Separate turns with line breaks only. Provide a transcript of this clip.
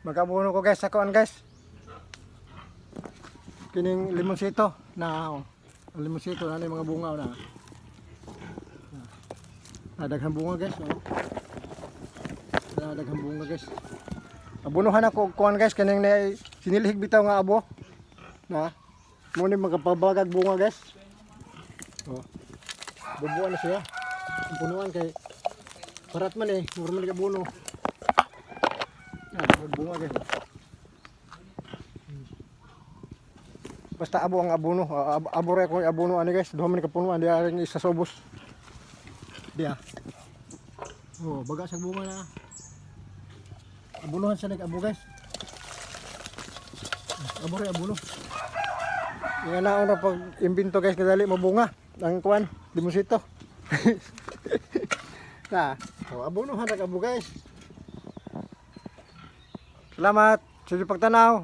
Magabuno ko guys sa kuan guys. Kining limonsito na limonsito na mga bunga na. Daghang bunga guys, no. Daghang bunga guys. Abunuhan ako kuan guys kining sinilhig bitaw nga abo. Na. Mo ni magapabagag bunga guys. Oh. Bubuan na siya. Punuan kay parat man normal ka buno. Bunga guys. Basta abo ang abuno. Abo re ko abuno ani guys. Duha man ka punuan diya ring isa sobos. Diya. Oh, baga sa bunga na. Abunuhan sa nag-abo guys. Abo re abuno. Yan na una pag imbento guys kadali mabunga ang kuan limonsito. Na, abunuhan nag-abo guys. Salamat sa pagtanaw.